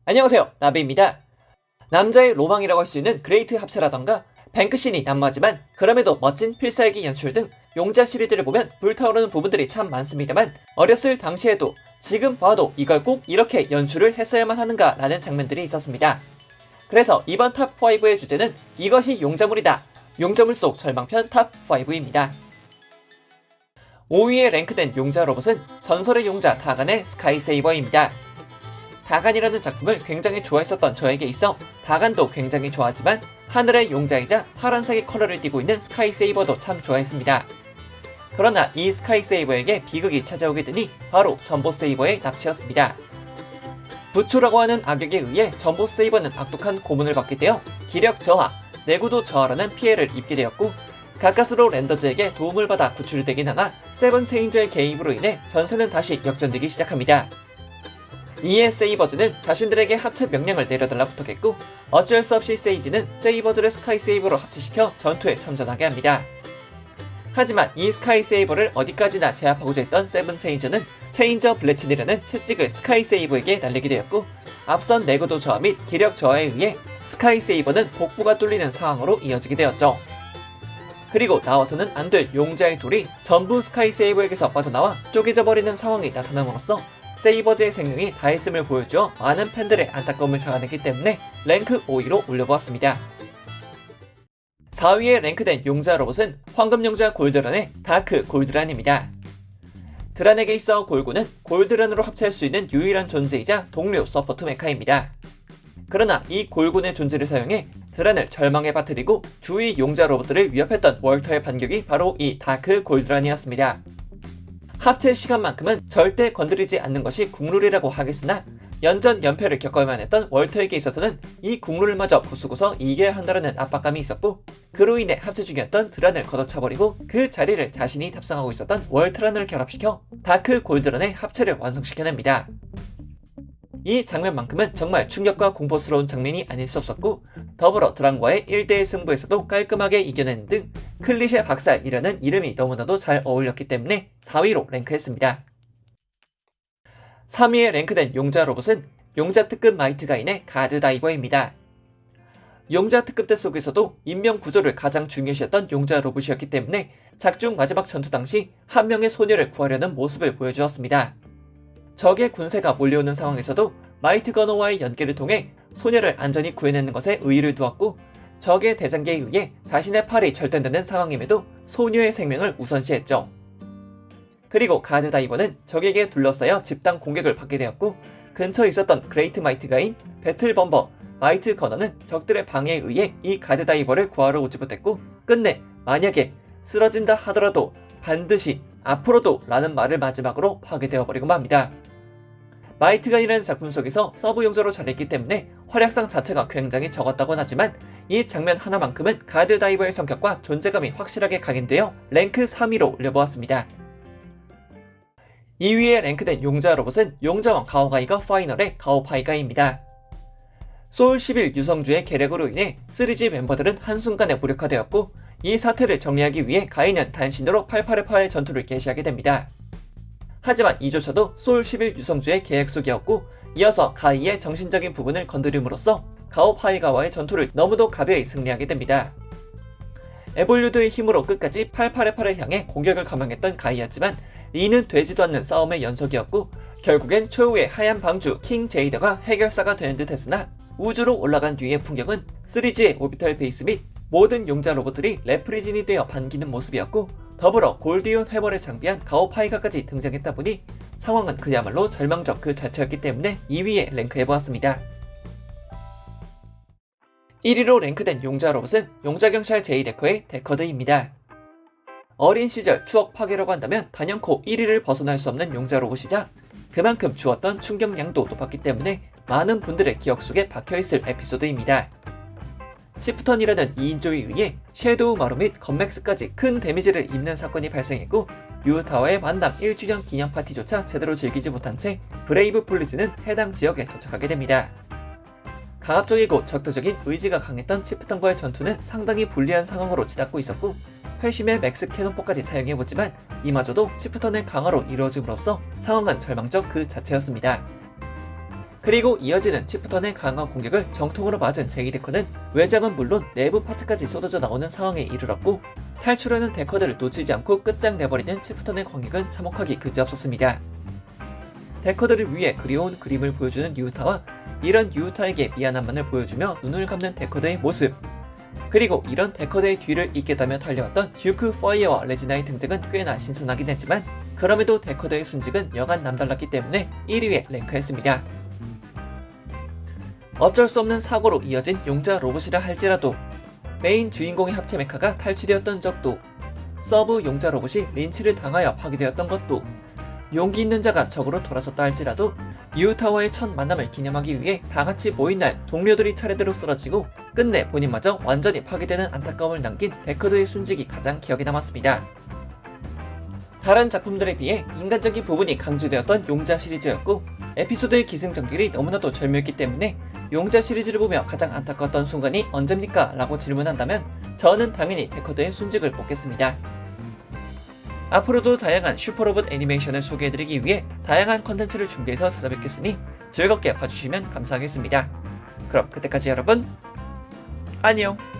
안녕하세요, 나비입니다. 남자의 로망이라고 할 수 있는 그레이트 합체라던가 뱅크신이 난무하지만 그럼에도 멋진 필살기 연출 등 용자 시리즈를 보면 불타오르는 부분들이 참 많습니다만 어렸을 당시에도 지금 봐도 이걸 꼭 이렇게 연출을 했어야만 하는가 라는 장면들이 있었습니다. 그래서 이번 탑5의 주제는 이것이 용자물이다. 용자물 속 절망편 탑5입니다. 5위에 랭크된 용자 로봇은 전설의 용자 다간의 스카이세이버입니다. 다간이라는 작품을 굉장히 좋아했었던 저에게 있어 다간도 굉장히 좋아하지만 하늘의 용자이자 파란색의 컬러를 띠고 있는 스카이세이버도 참 좋아했습니다. 그러나 이 스카이세이버에게 비극이 찾아오게 되니 바로 전보세이버의 납치였습니다. 부초라고 하는 악역에 의해 전보세이버는 악독한 고문을 받게 되어 기력 저하, 내구도 저하라는 피해를 입게 되었고 가까스로 랜더즈에게 도움을 받아 구출되긴 하나 세븐체인저의 개입으로 인해 전세는 다시 역전되기 시작합니다. 이에 세이버즈는 자신들에게 합체 명령을 내려달라 부탁했고 어쩔 수 없이 세이지는 세이버즈를 스카이세이버로 합체시켜 전투에 참전하게 합니다. 하지만 이 스카이세이버를 어디까지나 제압하고자 했던 세븐체인저는 체인저 블레친이라는 채찍을 스카이세이버에게 날리게 되었고 앞선 내구도 저하 및 기력 저하에 의해 스카이세이버는 복부가 뚫리는 상황으로 이어지게 되었죠. 그리고 나와서는 안 될 용자의 돌이 전부 스카이세이버에게서 빠져나와 쪼개져 버리는 상황이 나타남으로써 세이버즈의 생명이 다했음을 보여주어 많은 팬들의 안타까움을 자아냈기 때문에 랭크 5위로 올려보았습니다. 4위에 랭크된 용자 로봇은 황금용자 골드런의 다크 골드란입니다. 드란에게 있어 골고는 골드란으로 합체할 수 있는 유일한 존재이자 동료 서포트 메카입니다. 그러나 이 골곤의 존재를 사용해 드란을 절망에 빠뜨리고 주위 용자 로봇들을 위협했던 월터의 반격이 바로 이 다크 골드란이었습니다. 합체 시간만큼은 절대 건드리지 않는 것이 국룰이라고 하겠으나 연전 연패를 겪어야만 했던 월터에게 있어서는 이 국룰마저 부수고서 이겨야 한다는 압박감이 있었고 그로 인해 합체 중이었던 드란을 걷어차버리고 그 자리를 자신이 탑승하고 있었던 월트란을 결합시켜 다크 골드런의 합체를 완성시켜냅니다. 이 장면만큼은 정말 충격과 공포스러운 장면이 아닐 수 없었고 더불어 드란과의 1대1 승부에서도 깔끔하게 이겨내는 등 클리셰 박살이라는 이름이 너무나도 잘 어울렸기 때문에 4위로 랭크했습니다. 3위에 랭크된 용자 로봇은 용자 특급 마이트가인의 가드다이버입니다. 용자 특급대 속에서도 인명 구조를 가장 중요시했던 용자 로봇이었기 때문에 작중 마지막 전투 당시 한 명의 소녀를 구하려는 모습을 보여주었습니다. 적의 군세가 몰려오는 상황에서도 마이트 거너와의 연계를 통해 소녀를 안전히 구해내는 것에 의의를 두었고 적의 대장계에 의해 자신의 팔이 절단되는 상황임에도 소녀의 생명을 우선시했죠. 그리고 가드다이버는 적에게 둘러싸여 집단 공격을 받게 되었고 근처에 있었던 그레이트 마이트가인, 배틀범버, 마이트 거너는 적들의 방해에 의해 이 가드다이버를 구하러 오지 못했고 끝내 만약에 쓰러진다 하더라도 반드시 앞으로도 라는 말을 마지막으로 하게 되어버리고 맙니다. 마이트가인이라는 작품 속에서 서브 용자로 잘했기 때문에 활약상 자체가 굉장히 적었다곤 하지만 이 장면 하나만큼은 가드다이버의 성격과 존재감이 확실하게 각인되어 랭크 3위로 올려보았습니다. 2위에 랭크된 용자 로봇은 용자왕 가오가이가 파이널의 가오파이가입니다. 소울 11 유성주의 계략으로 인해 3G 멤버들은 한순간에 무력화되었고 이 사태를 정리하기 위해 가이는 단신으로 8828의 전투를 개시하게 됩니다. 하지만 이조차도 소울 11 유성주의 계획 속이었고 이어서 가이의 정신적인 부분을 건드림으로써 가오파이가와의 전투를 너무도 가벼이 승리하게 됩니다. 에볼류드의 힘으로 끝까지 8828을 향해 공격을 감행했던 가이였지만 이는 되지도 않는 싸움의 연속이었고 결국엔 최후의 하얀 방주 킹 제이더가 해결사가 되는 듯 했으나 우주로 올라간 뒤의 풍경은 3G의 오비탈 베이스 및 모든 용자 로봇들이 레프리진이 되어 반기는 모습이었고 더불어 골디온 회벌을 장비한 가오파이가까지 등장했다 보니 상황은 그야말로 절망적 그 자체였기 때문에 2위에 랭크해보았습니다. 1위로 랭크된 용자 로봇은 용자경찰 제이데커의 데커드입니다. 어린 시절 추억 파괴라고 한다면 단연코 1위를 벗어날 수 없는 용자 로봇이자 그만큼 주었던 충격량도 높았기 때문에 많은 분들의 기억 속에 박혀있을 에피소드입니다. 치프턴이라는 2인조에 의해 섀도우 마루 및 건맥스까지 큰 데미지를 입는 사건이 발생했고 유타와의 만남 1주년 기념 파티조차 제대로 즐기지 못한 채 브레이브 폴리스는 해당 지역에 도착하게 됩니다. 강압적이고 적도적인 의지가 강했던 치프턴과의 전투는 상당히 불리한 상황으로 치닫고 있었고 회심의 맥스 캐논포까지 사용해보지만 이마저도 치프턴의 강화로 이루어짐으로써 상황은 절망적 그 자체였습니다. 그리고 이어지는 치프턴의 강한 공격을 정통으로 맞은 제이 데커는 외장은 물론 내부 파츠까지 쏟아져 나오는 상황에 이르렀고, 탈출하는 데커들을 놓치지 않고 끝장내버리는 치프턴의 공격은 참혹하기 그지없었습니다. 데커들을 위해 그리운 그림을 보여주는 유타와 이런 유타에게 미안함만을 보여주며 눈을 감는 데커들의 모습, 그리고 이런 데커들의 뒤를 잇겠다며 달려왔던 듀크 파이어와 레지나의 등장은 꽤나 신선하긴 했지만, 그럼에도 데커들의 순직은 여간 남달랐기 때문에 1위에 랭크했습니다. 어쩔 수 없는 사고로 이어진 용자 로봇이라 할지라도, 메인 주인공의 합체 메카가 탈취되었던 적도, 서브 용자 로봇이 린치를 당하여 파괴되었던 것도, 용기 있는 자가 적으로 돌아섰다 할지라도 유타와의 첫 만남을 기념하기 위해 다같이 모인 날 동료들이 차례대로 쓰러지고 끝내 본인마저 완전히 파괴되는 안타까움을 남긴 데커드의 순직이 가장 기억에 남았습니다. 다른 작품들에 비해 인간적인 부분이 강조되었던 용자 시리즈였고, 에피소드의 기승전결이 너무나도 절묘했기 때문에 용자 시리즈를 보며 가장 안타까웠던 순간이 언제입니까? 라고 질문한다면 저는 당연히 데커드의 순직을 뽑겠습니다. 앞으로도 다양한 슈퍼로봇 애니메이션을 소개해드리기 위해 다양한 컨텐츠를 준비해서 찾아뵙겠으니 즐겁게 봐주시면 감사하겠습니다. 그럼 그때까지 여러분, 안녕!